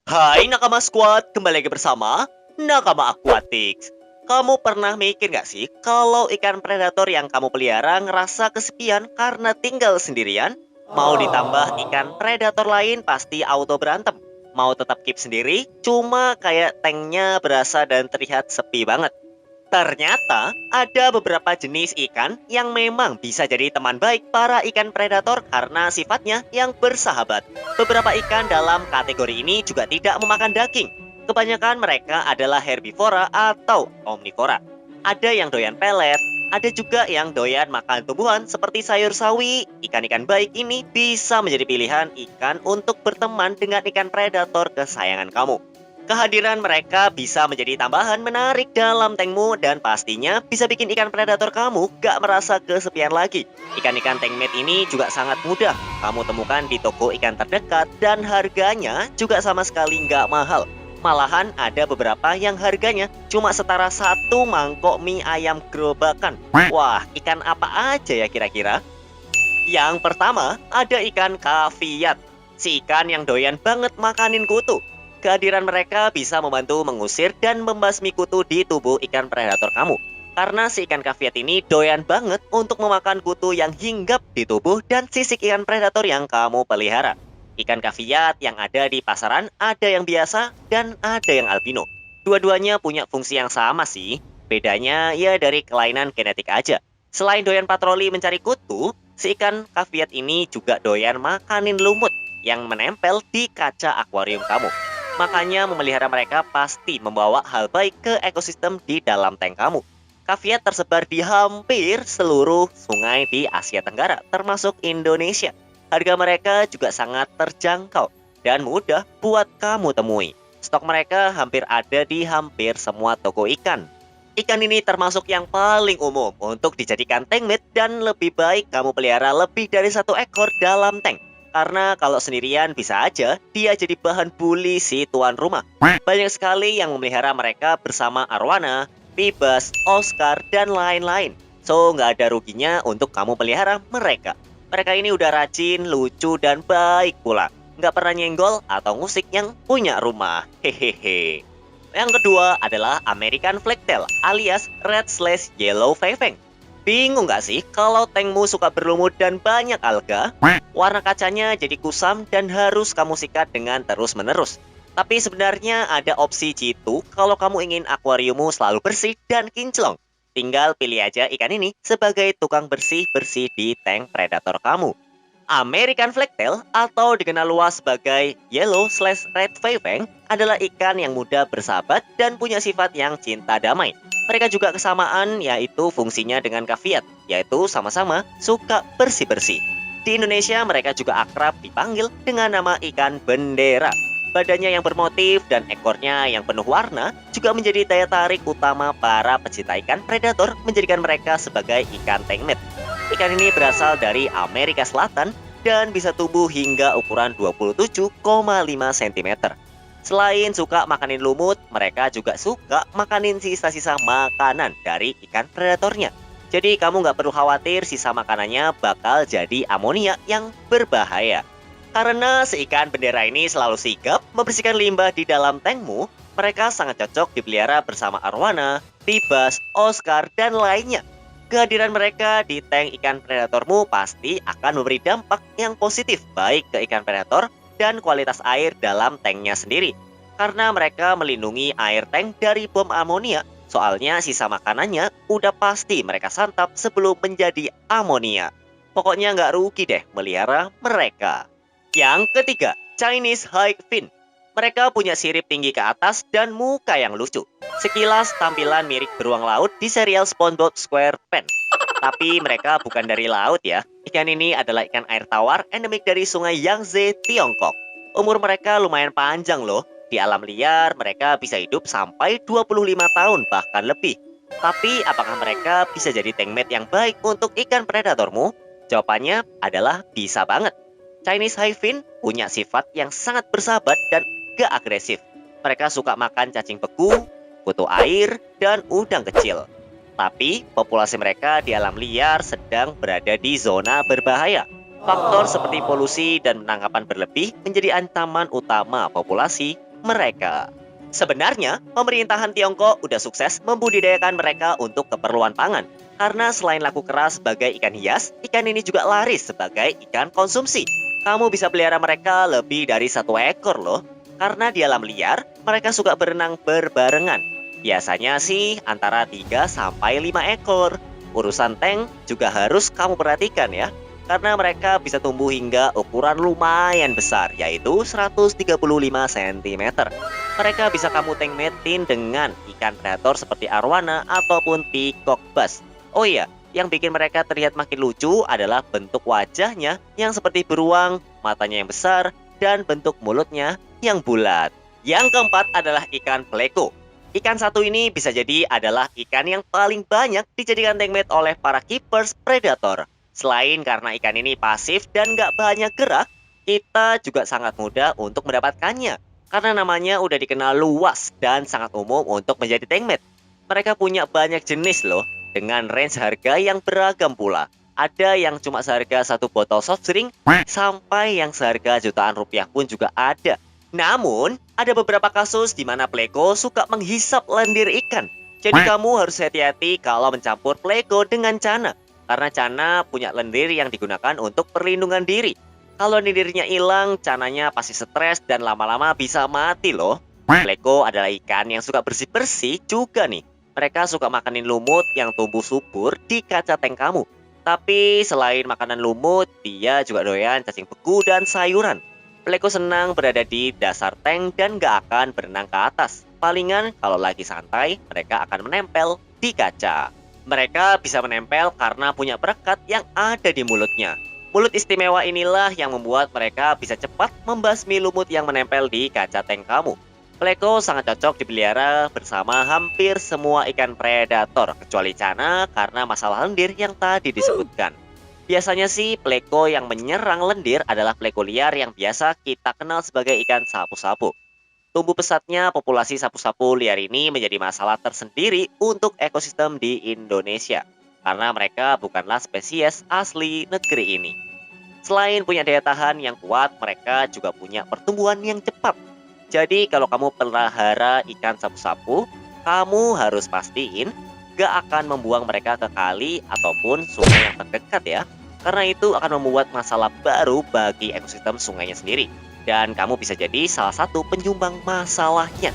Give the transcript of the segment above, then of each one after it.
Hai Nakama Squad, kembali lagi bersama Nakama Aquatics. Kamu pernah mikir gak sih kalau ikan predator yang kamu pelihara ngerasa kesepian karena tinggal sendirian? Mau ditambah ikan predator lain pasti auto berantem. Mau tetap keep sendiri, cuma kayak tanknya berasa dan terlihat sepi banget. Ternyata ada beberapa jenis ikan yang memang bisa jadi teman baik para ikan predator karena sifatnya yang bersahabat. Beberapa ikan dalam kategori ini juga tidak memakan daging. Kebanyakan mereka adalah herbivora atau omnivora. Ada yang doyan pelet, ada juga yang doyan makan tumbuhan seperti sayur sawi. Ikan-ikan baik ini bisa menjadi pilihan ikan untuk berteman dengan ikan predator kesayangan kamu. Kehadiran mereka bisa menjadi tambahan menarik dalam tankmu dan pastinya bisa bikin ikan predator kamu gak merasa kesepian lagi. Ikan-ikan tankmate ini juga sangat mudah kamu temukan di toko ikan terdekat dan harganya juga sama sekali gak mahal. Malahan ada beberapa yang harganya cuma setara satu mangkok mie ayam gerobakan. Wah, ikan apa aja ya kira-kira? Yang pertama, ada ikan kaviat. Si ikan yang doyan banget makanin kutu. Kehadiran mereka bisa membantu mengusir dan membasmi kutu di tubuh ikan predator kamu. Karena si ikan kaviat ini doyan banget untuk memakan kutu yang hinggap di tubuh dan sisik ikan predator yang kamu pelihara. Ikan kaviat yang ada di pasaran ada yang biasa dan ada yang albino. Dua-duanya punya fungsi yang sama sih. Bedanya ya dari kelainan genetik aja. Selain doyan patroli mencari kutu, si ikan kaviat ini juga doyan makanin lumut yang menempel di kaca akuarium kamu. Makanya memelihara mereka pasti membawa hal baik ke ekosistem di dalam tank kamu. Kaviat tersebar di hampir seluruh sungai di Asia Tenggara, termasuk Indonesia. Harga mereka juga sangat terjangkau dan mudah buat kamu temui. Stok mereka hampir ada di hampir semua toko ikan. Ikan ini termasuk yang paling umum untuk dijadikan tankmate dan lebih baik kamu pelihara lebih dari satu ekor dalam tank. Karena kalau sendirian bisa aja dia jadi bahan bully si tuan rumah. Banyak sekali yang memelihara mereka bersama arwana, pibas, oscar, dan lain-lain. So nggak ada ruginya untuk kamu pelihara mereka. Mereka ini udah rajin, lucu, dan baik pula. Nggak pernah nyenggol atau ngusik yang punya rumah. Hehehe. Yang kedua adalah American Flagtail alias Red Slash Yellow Fang. Bingung nggak sih kalau tankmu suka berlumut dan banyak alga? Warna kacanya jadi kusam dan harus kamu sikat dengan terus-menerus. Tapi sebenarnya ada opsi jitu kalau kamu ingin akuariummu selalu bersih dan kinclong. Tinggal pilih aja ikan ini sebagai tukang bersih-bersih di tank predator kamu. American Flagtail atau dikenal luas sebagai Yellow/Red Fang adalah ikan yang mudah bersahabat dan punya sifat yang cinta damai. Mereka juga kesamaan yaitu fungsinya dengan kaviat, yaitu sama-sama suka bersih-bersih. Di Indonesia mereka juga akrab dipanggil dengan nama ikan bendera. Badannya yang bermotif dan ekornya yang penuh warna juga menjadi daya tarik utama para pecinta ikan predator menjadikan mereka sebagai ikan tankmate. Ikan ini berasal dari Amerika Selatan dan bisa tumbuh hingga ukuran 27,5 cm. Selain suka makanin lumut, mereka juga suka makanin sisa-sisa makanan dari ikan predatornya. Jadi kamu nggak perlu khawatir sisa makanannya bakal jadi amonia yang berbahaya. Karena si ikan bendera ini selalu sigap membersihkan limbah di dalam tankmu, mereka sangat cocok dipelihara bersama arwana, pibas, oscar, dan lainnya. Kehadiran mereka di tank ikan predatormu pasti akan memberi dampak yang positif baik ke ikan predator dan kualitas air dalam tanknya sendiri. Karena mereka melindungi air tank dari bom amonia, soalnya sisa makanannya udah pasti mereka santap sebelum menjadi amonia. Pokoknya nggak rugi deh melihara mereka. Yang ketiga, Chinese High Fin. Mereka punya sirip tinggi ke atas dan muka yang lucu. Sekilas tampilan mirip beruang laut di serial SpongeBob SquarePants. Tapi mereka bukan dari laut ya. Ikan ini adalah ikan air tawar endemik dari sungai Yangtze, Tiongkok. Umur mereka lumayan panjang loh. Di alam liar mereka bisa hidup sampai 25 tahun bahkan lebih. Tapi apakah mereka bisa jadi tankmate yang baik untuk ikan predatormu? Jawabannya adalah bisa banget. Chinese High Fin punya sifat yang sangat bersahabat dan gak agresif. Mereka suka makan cacing beku, kutu air, dan udang kecil. Tapi populasi mereka di alam liar sedang berada di zona berbahaya. Faktor seperti polusi dan penangkapan berlebih menjadi ancaman utama populasi mereka. Sebenarnya, pemerintahan Tiongkok udah sukses membudidayakan mereka untuk keperluan pangan. Karena selain laku keras sebagai ikan hias, ikan ini juga laris sebagai ikan konsumsi. Kamu bisa pelihara mereka lebih dari 1 ekor loh. Karena di alam liar, mereka suka berenang berbarengan. Biasanya sih antara 3 sampai 5 ekor. Urusan tank juga harus kamu perhatikan ya. Karena mereka bisa tumbuh hingga ukuran lumayan besar, yaitu 135 cm. Mereka bisa kamu tankmatein dengan ikan predator seperti arwana ataupun peacock bass. Oh iya, yang bikin mereka terlihat makin lucu adalah bentuk wajahnya yang seperti beruang, matanya yang besar, dan bentuk mulutnya yang bulat. Yang keempat adalah ikan pleko. Ikan satu ini bisa jadi adalah ikan yang paling banyak dijadikan tankmate oleh para keepers predator. Selain karena ikan ini pasif dan nggak banyak gerak, kita juga sangat mudah untuk mendapatkannya. Karena namanya udah dikenal luas dan sangat umum untuk menjadi tankmate. Mereka punya banyak jenis loh, dengan range harga yang beragam pula. Ada yang cuma seharga 1 botol soft drink, sampai yang seharga jutaan rupiah pun juga ada. Namun, ada beberapa kasus di mana pleko suka menghisap lendir ikan. Jadi kamu harus hati-hati kalau mencampur pleko dengan cana. Karena cana punya lendir yang digunakan untuk perlindungan diri. Kalau lendirnya hilang, cananya pasti stres dan lama-lama bisa mati loh. Pleko adalah ikan yang suka bersih-bersih juga nih. Mereka suka makanin lumut yang tumbuh subur di kaca tank kamu. Tapi selain makanan lumut, dia juga doyan cacing beku dan sayuran. Pleko senang berada di dasar tank dan gak akan berenang ke atas. Palingan kalau lagi santai, mereka akan menempel di kaca. Mereka bisa menempel karena punya perekat yang ada di mulutnya. Mulut istimewa inilah yang membuat mereka bisa cepat membasmi lumut yang menempel di kaca tank kamu. Pleko sangat cocok dipelihara bersama hampir semua ikan predator, kecuali cana karena masalah lendir yang tadi disebutkan. Biasanya sih pleko yang menyerang lendir adalah pleko liar yang biasa kita kenal sebagai ikan sapu-sapu. Tumbuh pesatnya populasi sapu-sapu liar ini menjadi masalah tersendiri untuk ekosistem di Indonesia. Karena mereka bukanlah spesies asli negeri ini. Selain punya daya tahan yang kuat, mereka juga punya pertumbuhan yang cepat. Jadi kalau kamu pelihara ikan sapu-sapu, kamu harus pastiin gak akan membuang mereka ke kali ataupun sungai yang terdekat ya. Karena itu akan membuat masalah baru bagi ekosistem sungainya sendiri. Dan kamu bisa jadi salah satu penyumbang masalahnya.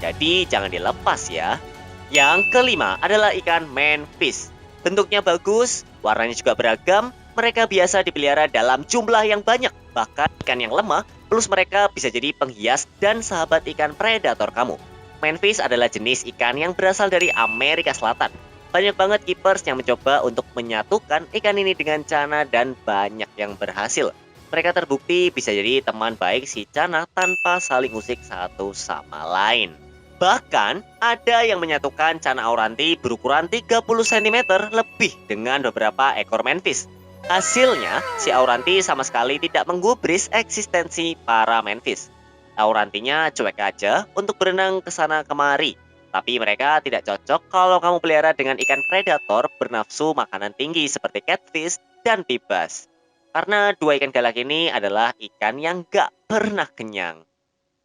Jadi jangan dilepas ya. Yang kelima adalah ikan manfish. Bentuknya bagus, warnanya juga beragam. Mereka biasa dipelihara dalam jumlah yang banyak. Bahkan ikan yang lemah, plus mereka bisa jadi penghias dan sahabat ikan predator kamu. Manfish adalah jenis ikan yang berasal dari Amerika Selatan. Banyak banget keepers yang mencoba untuk menyatukan ikan ini dengan cana dan banyak yang berhasil. Mereka terbukti bisa jadi teman baik si cana tanpa saling usik satu sama lain. Bahkan ada yang menyatukan cana auranti berukuran 30 cm lebih dengan beberapa ekor manfish. Hasilnya, si auranti sama sekali tidak menggubris eksistensi para manfish. Aurantinya cuek aja untuk berenang ke sana kemari. Tapi mereka tidak cocok kalau kamu pelihara dengan ikan predator bernafsu makanan tinggi seperti catfish dan pibas. Karena dua ikan galak ini adalah ikan yang gak pernah kenyang.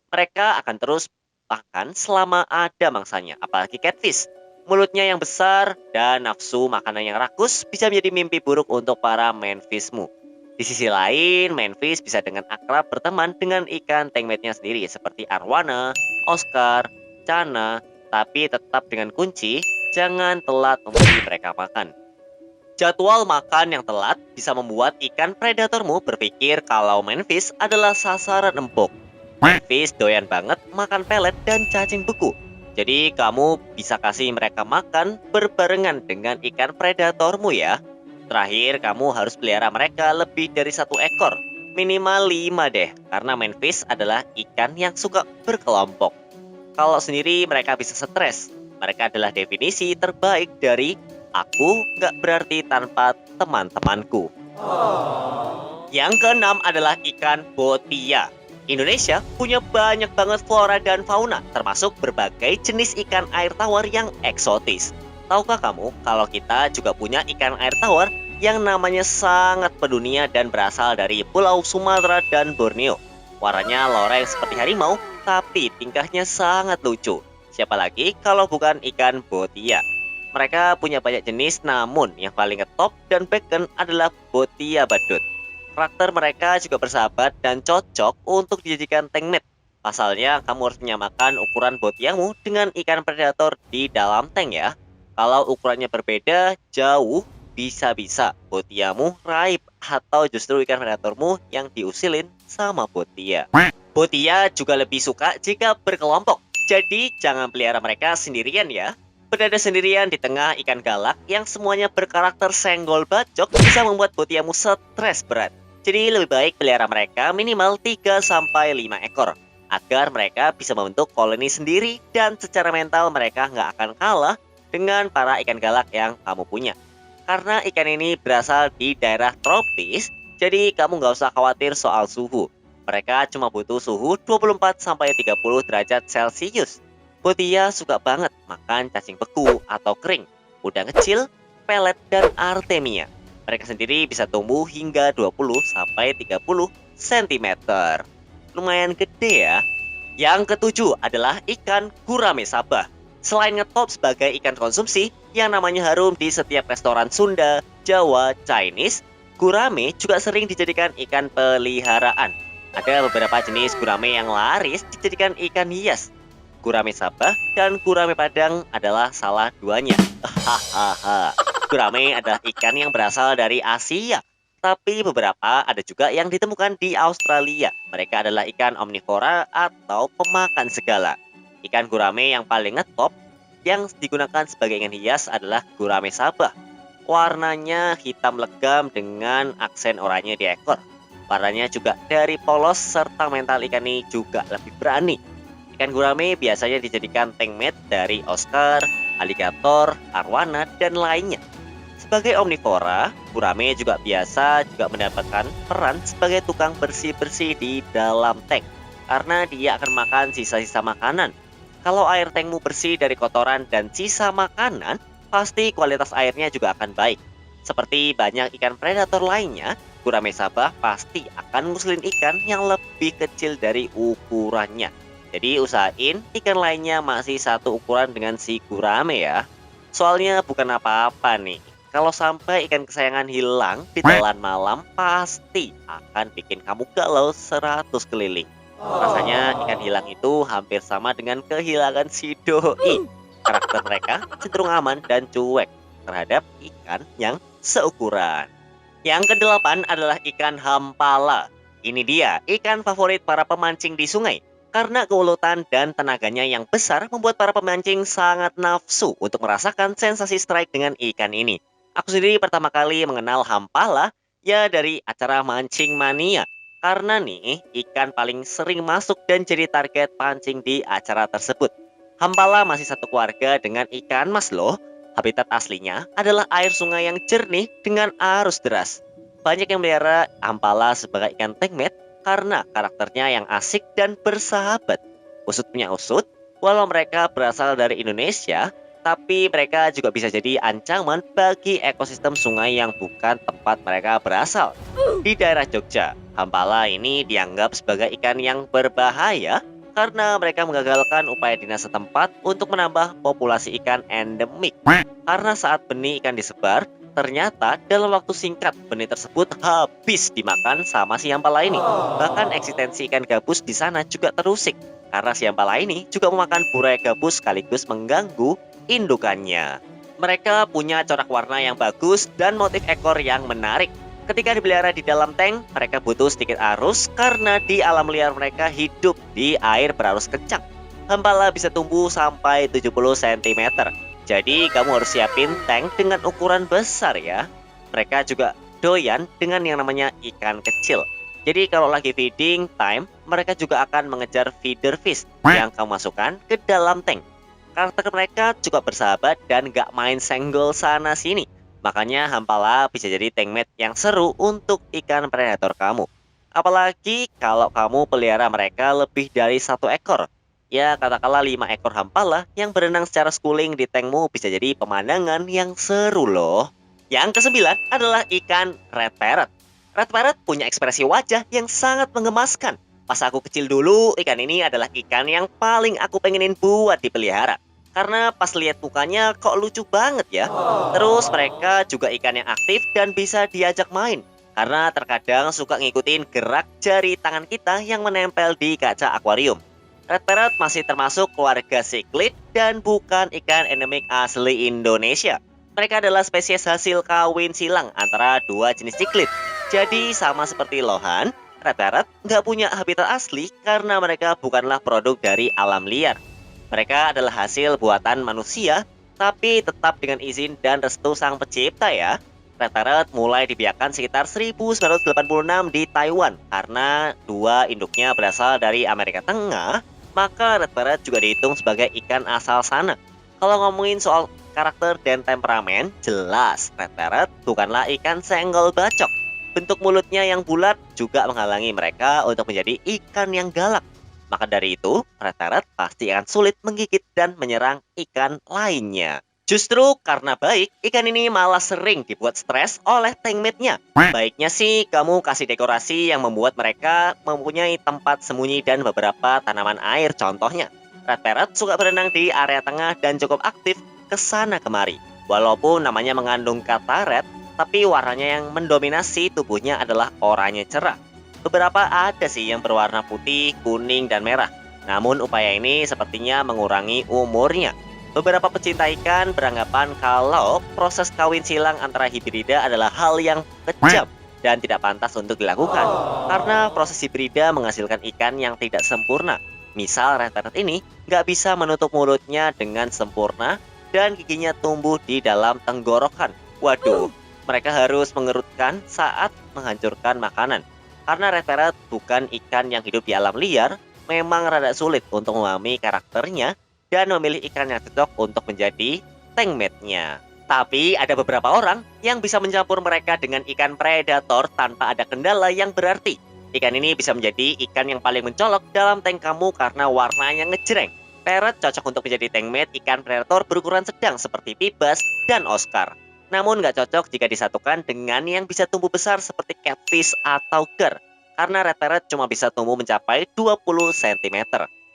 Mereka akan terus makan selama ada mangsanya, apalagi catfish. Mulutnya yang besar dan nafsu makanan yang rakus bisa menjadi mimpi buruk untuk para manfishmu. Di sisi lain, manfish bisa dengan akrab berteman dengan ikan tankmate-nya sendiri seperti arwana, oscar, cana, tapi tetap dengan kunci, jangan telat memberi mereka makan. Jadwal makan yang telat bisa membuat ikan predatormu berpikir kalau manfish adalah sasaran empuk. Manfish doyan banget makan pelet dan cacing beku. Jadi kamu bisa kasih mereka makan berbarengan dengan ikan predatormu ya. Terakhir, kamu harus pelihara mereka lebih dari 1 ekor. Minimal 5 deh, karena manfish adalah ikan yang suka berkelompok. Kalau sendiri mereka bisa stres. Mereka adalah definisi terbaik dari aku gak berarti tanpa teman-temanku. Yang keenam adalah ikan botia. Indonesia punya banyak banget flora dan fauna, termasuk berbagai jenis ikan air tawar yang eksotis. Tahukah kamu kalau kita juga punya ikan air tawar yang namanya sangat mendunia dan berasal dari Pulau Sumatera dan Borneo. Warnanya loreng seperti harimau tapi tingkahnya sangat lucu. Siapa lagi kalau bukan ikan botia. Mereka punya banyak jenis, namun yang paling ngetop dan beken adalah botia badut. Karakter mereka juga bersahabat dan cocok untuk dijadikan tank mate. Pasalnya, kamu harus menyamakan ukuran botiamu dengan ikan predator di dalam tank ya. Kalau ukurannya berbeda, jauh, bisa-bisa botiamu raib atau justru ikan predatormu yang diusilin sama botia. Botia juga lebih suka jika berkelompok, jadi jangan pelihara mereka sendirian ya. Berada sendirian di tengah ikan galak yang semuanya berkarakter senggol bacok bisa membuat botiamu stres berat. Jadi lebih baik pelihara mereka minimal 3-5 ekor agar mereka bisa membentuk koloni sendiri dan secara mental mereka nggak akan kalah dengan para ikan galak yang kamu punya. Karena ikan ini berasal di daerah tropis, jadi kamu nggak usah khawatir soal suhu. Mereka cuma butuh suhu 24-30 derajat Celcius. Botia suka banget makan cacing beku atau kering, udang kecil, pelet, dan artemia. Mereka sendiri bisa tumbuh hingga 20-30 cm. Lumayan gede ya. Yang ketujuh adalah ikan gurame sabah. Selain ngetop sebagai ikan konsumsi yang namanya harum di setiap restoran Sunda, Jawa, Chinese, gurame juga sering dijadikan ikan peliharaan. Ada beberapa jenis gurame yang laris dijadikan ikan hias. Gurame Sabah dan gurame Padang adalah salah duanya. Hahaha. Gurame adalah ikan yang berasal dari Asia, tapi beberapa ada juga yang ditemukan di Australia. Mereka adalah ikan omnivora atau pemakan segala. Ikan gurame yang paling ngetop yang digunakan sebagai ikan hias adalah gurame Sabah. Warnanya hitam legam dengan aksen oranye di ekor. Warnanya juga dari polos serta mental ikan ini juga lebih berani. Ikan gurame biasanya dijadikan tank mate dari Oscar, aligator, arwana, dan lainnya. Sebagai omnivora, gurame juga biasa mendapatkan peran sebagai tukang bersih-bersih di dalam tank. Karena dia akan makan sisa-sisa makanan. Kalau air tankmu bersih dari kotoran dan sisa makanan, pasti kualitas airnya juga akan baik. Seperti banyak ikan predator lainnya, gurame Sabah pasti akan ngusilin ikan yang lebih kecil dari ukurannya. Jadi usahain ikan lainnya masih satu ukuran dengan si gurame ya. Soalnya bukan apa-apa nih. Kalau sampai ikan kesayangan hilang di telan malam, pasti akan bikin kamu galau 100 keliling. Rasanya ikan hilang itu hampir sama dengan kehilangan si doi. Karakter mereka cenderung aman dan cuek terhadap ikan yang seukuran. Yang kedelapan adalah ikan hampala. Ini dia ikan favorit para pemancing di sungai. Karena keuletan dan tenaganya yang besar membuat para pemancing sangat nafsu untuk merasakan sensasi strike dengan ikan ini. Aku sendiri pertama kali mengenal hampala ya dari acara Mancing Mania. Karena nih ikan paling sering masuk dan jadi target pancing di acara tersebut. Hampala masih satu keluarga dengan ikan mas loh. Habitat aslinya adalah air sungai yang jernih dengan arus deras. Banyak yang melihara hampala sebagai ikan tank mate karena karakternya yang asik dan bersahabat. Usut punya usut, walau mereka berasal dari Indonesia, tapi mereka juga bisa jadi ancaman bagi ekosistem sungai yang bukan tempat mereka berasal. Di daerah Jogja, hampala ini dianggap sebagai ikan yang berbahaya karena mereka menggagalkan upaya dinas setempat untuk menambah populasi ikan endemik. Karena saat benih ikan disebar, ternyata dalam waktu singkat benih tersebut habis dimakan sama si hampala ini. Bahkan eksistensi ikan gabus di sana juga terusik karena si hampala ini juga memakan burai gabus sekaligus mengganggu indukannya. Mereka punya corak warna yang bagus dan motif ekor yang menarik. Ketika dipelihara di dalam tank, mereka butuh sedikit arus karena di alam liar mereka hidup di air berarus kencang. Hampala bisa tumbuh sampai 70 cm. Jadi kamu harus siapin tank dengan ukuran besar ya. Mereka juga doyan dengan yang namanya ikan kecil. Jadi kalau lagi feeding time, mereka juga akan mengejar feeder fish yang kamu masukkan ke dalam tank. Karakter mereka juga bersahabat dan gak main senggol sana sini. Makanya hampala bisa jadi tank mate yang seru untuk ikan predator kamu. Apalagi kalau kamu pelihara mereka lebih dari satu ekor. Ya katakanlah 5 ekor hampala yang berenang secara schooling di tankmu bisa jadi pemandangan yang seru loh. Yang kesembilan adalah ikan red parrot. Red parrot punya ekspresi wajah yang sangat menggemaskan. Pas aku kecil dulu, ikan ini adalah ikan yang paling aku pengenin buat dipelihara. Karena pas lihat mukanya kok lucu banget ya. Terus mereka juga ikan yang aktif dan bisa diajak main. Karena terkadang suka ngikutin gerak jari tangan kita yang menempel di kaca akuarium. Red parrot masih termasuk keluarga cichlid dan bukan ikan endemik asli Indonesia. Mereka adalah spesies hasil kawin silang antara dua jenis cichlid. Jadi sama seperti lohan, red parrot nggak punya habitat asli karena mereka bukanlah produk dari alam liar. Mereka adalah hasil buatan manusia, tapi tetap dengan izin dan restu sang pencipta ya. Red parrot mulai dibiarkan sekitar 1986 di Taiwan karena dua induknya berasal dari Amerika Tengah, maka red parrot juga dihitung sebagai ikan asal sana. Kalau ngomongin soal karakter dan temperamen, jelas red parrot bukanlah ikan senggol bacok. Bentuk mulutnya yang bulat juga menghalangi mereka untuk menjadi ikan yang galak. Maka dari itu, red parrot pasti akan sulit menggigit dan menyerang ikan lainnya. Justru karena baik, ikan ini malah sering dibuat stres oleh tankmate-nya. Baiknya sih kamu kasih dekorasi yang membuat mereka mempunyai tempat sembunyi dan beberapa tanaman air contohnya. Red parrot suka berenang di area tengah dan cukup aktif ke sana kemari. Walaupun namanya mengandung kata red, tapi warnanya yang mendominasi tubuhnya adalah oranye cerah. Beberapa ada sih yang berwarna putih, kuning, dan merah. Namun upaya ini sepertinya mengurangi umurnya. Beberapa pecinta ikan beranggapan kalau proses kawin silang antara hibrida adalah hal yang kejam dan tidak pantas untuk dilakukan. Karena proses hibrida menghasilkan ikan yang tidak sempurna. Misal red parrot ini nggak bisa menutup mulutnya dengan sempurna dan giginya tumbuh di dalam tenggorokan. Waduh, mereka harus mengerutkan saat menghancurkan makanan. Karena red parrot bukan ikan yang hidup di alam liar, memang rada sulit untuk memahami karakternya dan memilih ikan yang cocok untuk menjadi tankmate-nya. Tapi ada beberapa orang yang bisa mencampur mereka dengan ikan predator tanpa ada kendala yang berarti. Ikan ini bisa menjadi ikan yang paling mencolok dalam tank kamu karena warnanya ngejreng. Parrot cocok untuk menjadi tankmate ikan predator berukuran sedang seperti pibas dan Oscar. Namun nggak cocok jika disatukan dengan yang bisa tumbuh besar seperti catfish atau gar. Karena red parrot cuma bisa tumbuh mencapai 20 cm.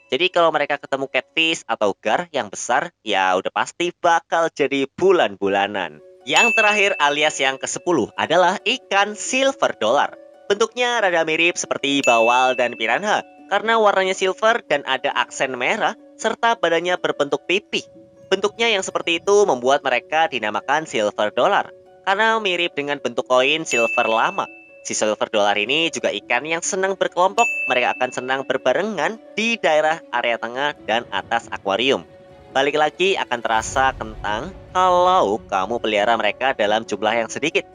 Jadi kalau mereka ketemu catfish atau gar yang besar, ya udah pasti bakal jadi bulan-bulanan. Yang terakhir alias yang ke-10 adalah ikan silver dollar. Bentuknya rada mirip seperti bawal dan piranha. Karena warnanya silver dan ada aksen merah, serta badannya berbentuk pipih. Bentuknya yang seperti itu membuat mereka dinamakan silver dollar karena mirip dengan bentuk koin silver lama. Si silver dollar ini juga ikan yang senang berkelompok. Mereka akan senang berbarengan di daerah area tengah dan atas akuarium. Balik lagi akan terasa kentang kalau kamu pelihara mereka dalam jumlah yang sedikit.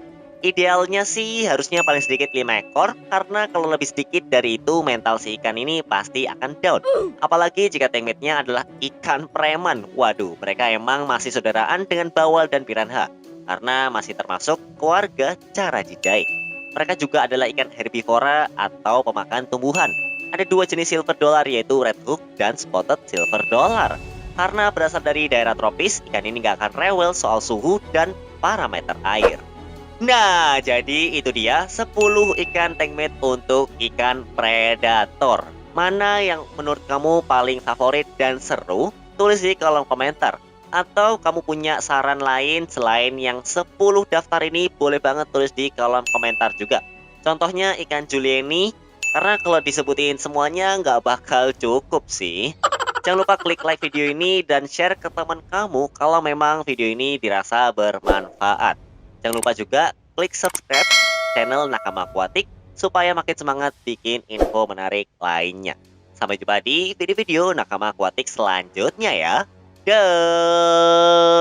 Idealnya sih harusnya paling sedikit 5 ekor karena kalau lebih sedikit dari itu mental si ikan ini pasti akan down. Apalagi jika tankmate-nya adalah ikan preman. Waduh, mereka emang masih saudaraan dengan bawal dan piranha karena masih termasuk keluarga Caragidae. Mereka juga adalah ikan herbivora atau pemakan tumbuhan. Ada dua jenis silver dollar yaitu red hook dan spotted silver dollar. Karena berasal dari daerah tropis, ikan ini gak akan rewel soal suhu dan parameter air. Nah, jadi itu dia 10 ikan tankmate untuk ikan predator. Mana yang menurut kamu paling favorit dan seru? Tulis di kolom komentar. Atau kamu punya saran lain selain yang 10 daftar ini, boleh banget tulis di kolom komentar juga. Contohnya ikan julieni, karena kalau disebutin semuanya nggak bakal cukup sih. Jangan lupa klik like video ini dan share ke teman kamu kalau memang video ini dirasa bermanfaat. Jangan lupa juga klik subscribe channel Nakama Aquatic supaya makin semangat bikin info menarik lainnya. Sampai jumpa di video-video Nakama Aquatic selanjutnya ya. Dah.